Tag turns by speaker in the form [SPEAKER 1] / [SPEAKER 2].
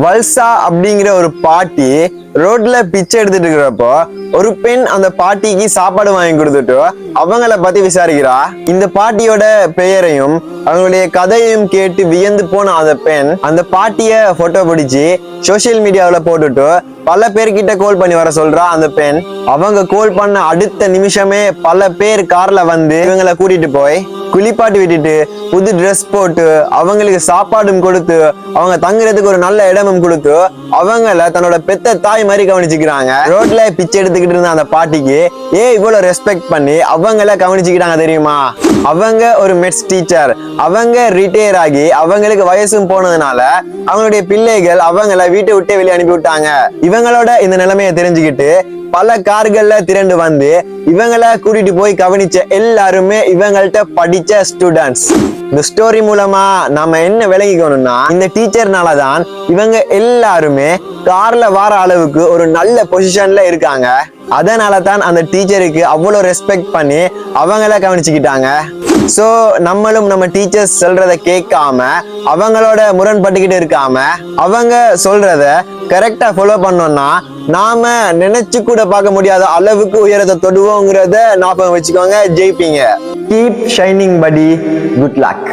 [SPEAKER 1] வல்சா அப்படிங்கிற ஒரு பாட்டி ரோட்ல பிச்சை எடுத்துட்டு இருக்கிறப்போ ஒரு பெண் அந்த பாட்டிக்கு சாப்பாடு வாங்கி கொடுத்துட்டு அவங்கள பத்தி விசாரிக்கிறா. இந்த பாட்டியோட பெயரையும் அவங்களுடைய கதையையும் கேட்டு வியந்து போன அந்த பெண் அந்த பாட்டிய போட்டோ பிடிச்சு சோசியல் மீடியாவில போட்டுட்டு பல பேர்கிட்ட கால் பண்ணி வர சொல்றா. அந்த பெண் அவங்க கால் பண்ண அடுத்த நிமிஷமே பல பேர் கார்ல வந்து இவங்களை கூட்டிட்டு போய் குளிப்பாட்டி விட்டுட்டு புது ட்ரெஸ் போட்டு அவங்களுக்கு சாப்பாடும் கொடுத்து அவங்க தங்குறதுக்கு ஒரு நல்ல இடமும் கொடுத்து அவங்கள தன்னோட பெத்த தாய் மாதிரி கவனிச்சுக்கிறாங்க. ரோட்ல பிச்சை எடுத்துக்கிட்டு இருந்த அந்த பாட்டிக்கு இவ்வளவு ரெஸ்பெக்ட் பண்ணி அவங்கள கவனிச்சுக்கிட்டாங்க தெரியுமா? அவங்க ஒரு மெட்ஸ் டீச்சர். அவங்க ரிட்டையர் ஆகி அவங்களுக்கு வயசும் போனதுனால அவங்களுடைய பிள்ளைகள் அவங்கள வீட்டை விட்டே வெளியே அனுப்பி விட்டாங்க. இவங்களோட இந்த நிலைமையை தெரிஞ்சுக்கிட்டு பல கார்கள்ல திரண்டு வந்து இவங்களை கூட்டிட்டு போய் கவனிச்ச எல்லாருமே இவங்கள்ட்ட படிச்ச ஸ்டூடெண்ட்ஸ். இந்த ஸ்டோரி மூலமா நாம என்ன விளங்கிக்கணும்னா, இந்த டீச்சர்னாலதான் இவங்க எல்லாருமே கார்ல வர அளவுக்கு ஒரு நல்ல பொசிஷன்ல இருக்காங்க. அதனால தான் அந்த டீச்சருக்கு அவ்வளவு ரெஸ்பெக்ட் பண்ணி அவங்கள கவனிச்சுக்கிட்டாங்க. சோ நம்மளும் நம்ம டீச்சர்ஸ் சொல்றத கேட்காம அவங்களோட முரண்பட்டுக்கிட்டு இருக்காம அவங்க சொல்றத கரெக்டா ஃபாலோ பண்ணோம்னா நாம நினைச்சு கூட பார்க்க முடியாத அளவுக்கு உயரத்தை தொடுவோங்கிறத ஞாபகம் வச்சுக்கோங்க. ஜெயிப்பீங்க. கீப் ஷைனிங் படி. Good luck.